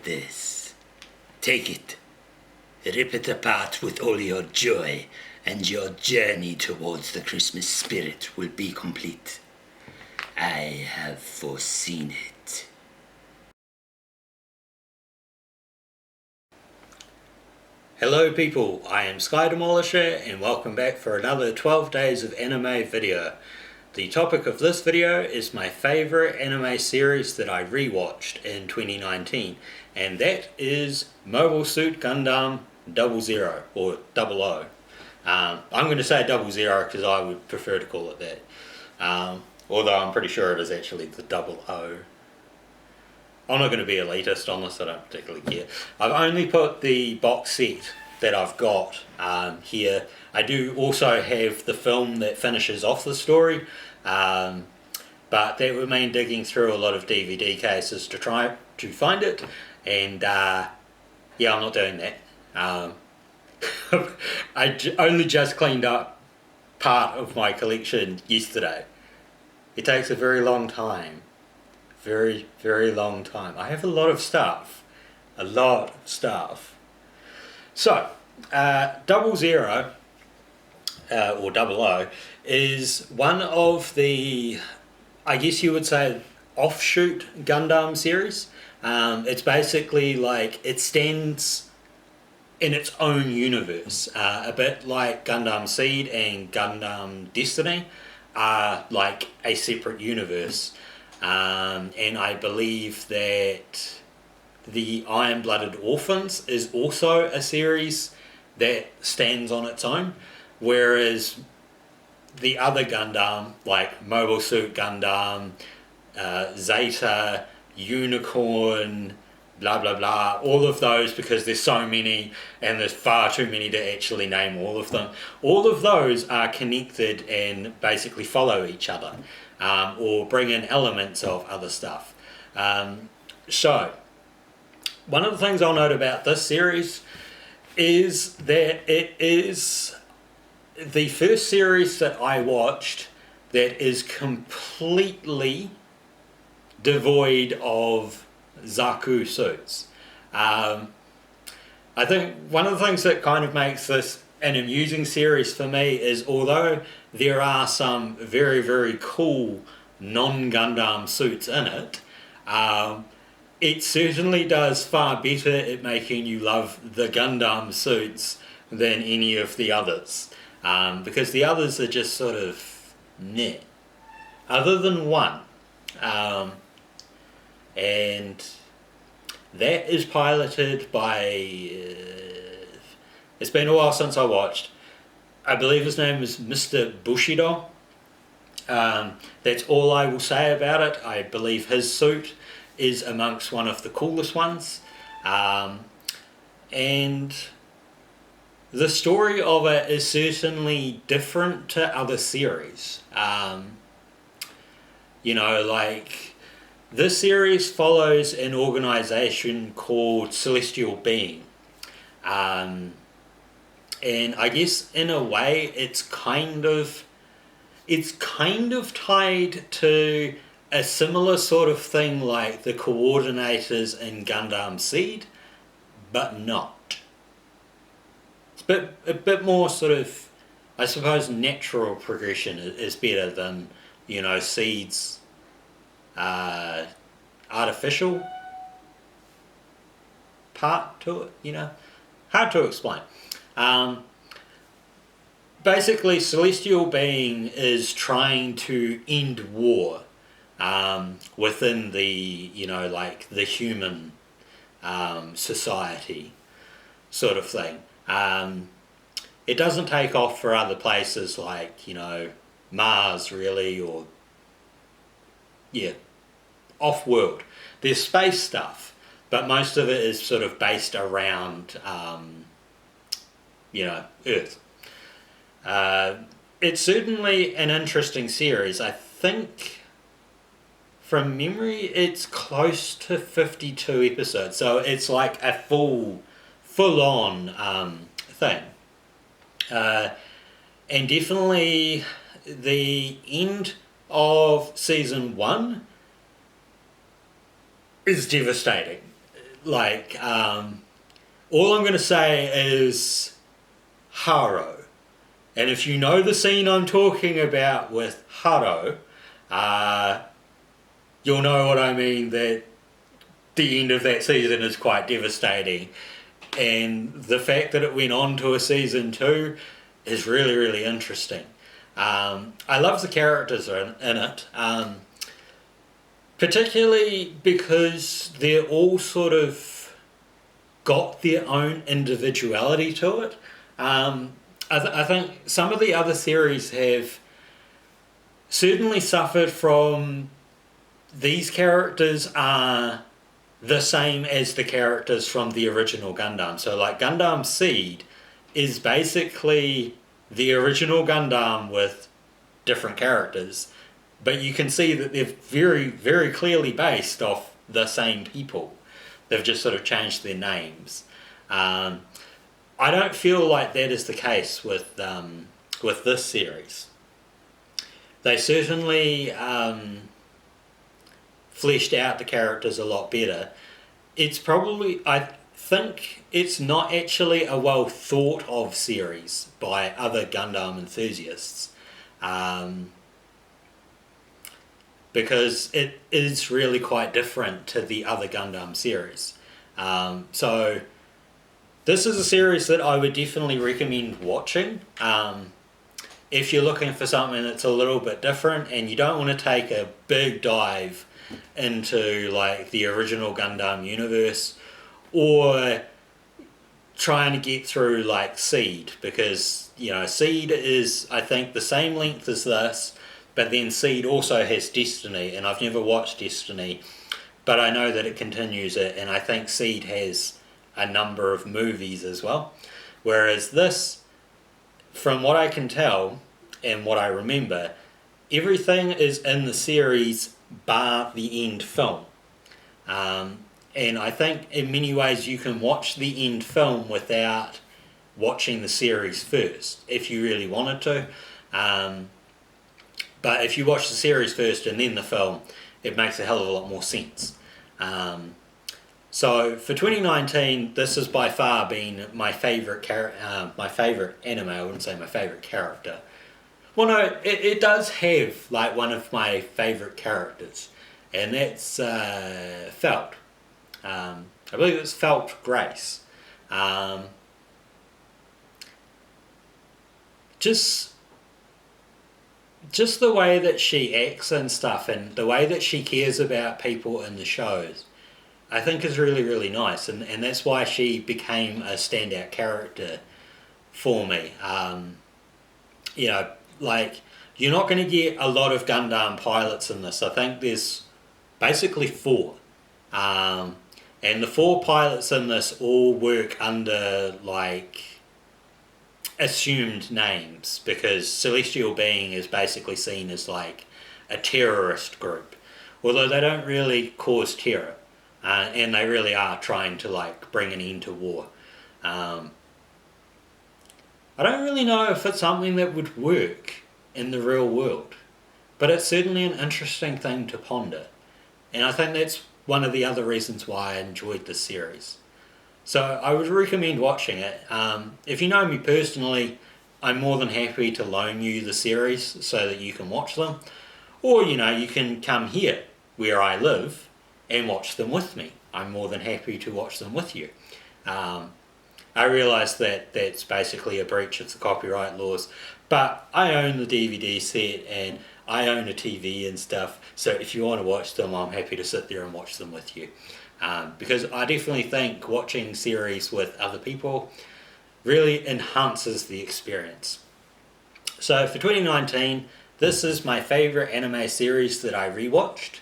this. Take it. Rip it apart with all your joy, and your journey towards the Christmas spirit will be complete. I have foreseen it. Hello people, I am Sky Demolisher and welcome back for another 12 days of anime video. The topic of this video is my favourite anime series that I rewatched in 2019, and that is Mobile Suit Gundam 00 or 00. I'm going to say 00 because I would prefer to call it that, although I'm pretty sure it is actually the 00. I'm not going to be elitist on this, I don't particularly care. I've only put the box set that I've got here. I do also have the film that finishes off the story, but that would mean digging through a lot of DVD cases to try to find it, and yeah, I'm not doing that. I only just cleaned up part of my collection yesterday. It takes a very long time. Very, very long time. I have a lot of stuff. A lot of stuff. So, 00, or 00, is one of the, I guess you would say, offshoot Gundam series. It's basically like, it stands in its own universe. A bit like Gundam Seed and Gundam Destiny are like a separate universe. And I believe that the Iron-Blooded Orphans is also a series that stands on its own, whereas the other Gundam, like Mobile Suit Gundam, Zeta, Unicorn, blah blah blah, all of those, because there's so many and there's far too many to actually name all of them, all of those are connected and basically follow each other. Or bring in elements of other stuff. So, one of the things I'll note about this series is that it is the first series that I watched that is completely devoid of Zaku suits. I think one of the things that kind of makes this an amusing series for me is, although there are some very, very cool non-Gundam suits in it, it certainly does far better at making you love the Gundam suits than any of the others. Because the others are just sort of meh. Other than one. And that is piloted by... it's been a while since I watched. I believe his name is Mr. Bushido. That's all I will say about it. I believe his suit is amongst one of the coolest ones. And the story of it is certainly different to other series. You know, like, this series follows an organization called Celestial Being. And I guess in a way it's kind of tied to a similar sort of thing like the coordinators in Gundam Seed, but not. It's a bit more sort of, I suppose, natural progression is better than, you know, Seed's artificial part to it, you know. Hard to explain. Basically, Celestial Being is trying to end war within the, you know, like the human society sort of thing. It doesn't take off for other places like, you know, Mars really, or, yeah, off-world. There's space stuff, but most of it is sort of based around, you know, Earth. It's certainly an interesting series. I think, from memory, it's close to 52 episodes, so it's like a full-on thing. And definitely the end of season 1 is devastating. like, all I'm going to say is Haro. And if you know the scene I'm talking about with Haro, you'll know what I mean, that the end of that season is quite devastating. And the fact that it went on to a season 2 is really, really interesting. I love the characters in it, particularly because they're all sort of got their own individuality to it. I think some of the other series have certainly suffered from these characters are the same as the characters from the original Gundam. So like Gundam Seed is basically the original Gundam with different characters, but you can see that they're very, very clearly based off the same people. They've just sort of changed their names. I don't feel like that is the case with this series. They certainly fleshed out the characters a lot better. It's probably, I think it's not actually a well thought of series by other Gundam enthusiasts, because it is really quite different to the other Gundam series. So this is a series that I would definitely recommend watching. If you're looking for something that's a little bit different and you don't want to take a big dive into like the original Gundam universe, or trying to get through like Seed, because Seed is, I think, the same length as this, but then Seed also has Destiny, and I've never watched Destiny, but I know that it continues it, and I think Seed has a number of movies as well, whereas this, from what I can tell and what I remember, everything is in the series bar the end film. And I think in many ways you can watch the end film without watching the series first, if you really wanted to. But if you watch the series first and then the film, it makes a hell of a lot more sense. So for 2019, this has by far been my favourite my favourite anime. I wouldn't say my favourite character. Well, no, it does have like one of my favourite characters, and that's Felt. I believe it's Felt Grace. Just the way that she acts and stuff, and the way that she cares about people in the shows, I think is really, really nice, and that's why she became a standout character for me. Like, you're not going to get a lot of Gundam pilots in this. I think there's basically 4. And the 4 pilots in this all work under, like, assumed names, because Celestial Being is basically seen as, like, a terrorist group. Although they don't really cause terror. And they really are trying to, like, bring an end to war. I don't really know if it's something that would work in the real world, but it's certainly an interesting thing to ponder, and I think that's one of the other reasons why I enjoyed this series. So I would recommend watching it. If you know me personally, I'm more than happy to loan you the series so that you can watch them, or you can come here where I live and watch them with me. I'm more than happy to watch them with you. I realise that that's basically a breach of the copyright laws, but I own the DVD set and I own a TV and stuff, so if you want to watch them, I'm happy to sit there and watch them with you. Because I definitely think watching series with other people really enhances the experience. So for 2019, this is my favourite anime series that I rewatched.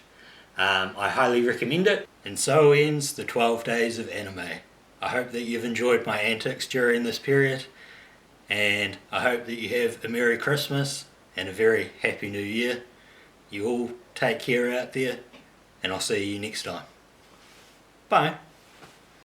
I highly recommend it. And so ends the 12 days of anime. I hope that you've enjoyed my antics during this period, and I hope that you have a Merry Christmas and a very Happy New Year. You all take care out there, and I'll see you next time. Bye.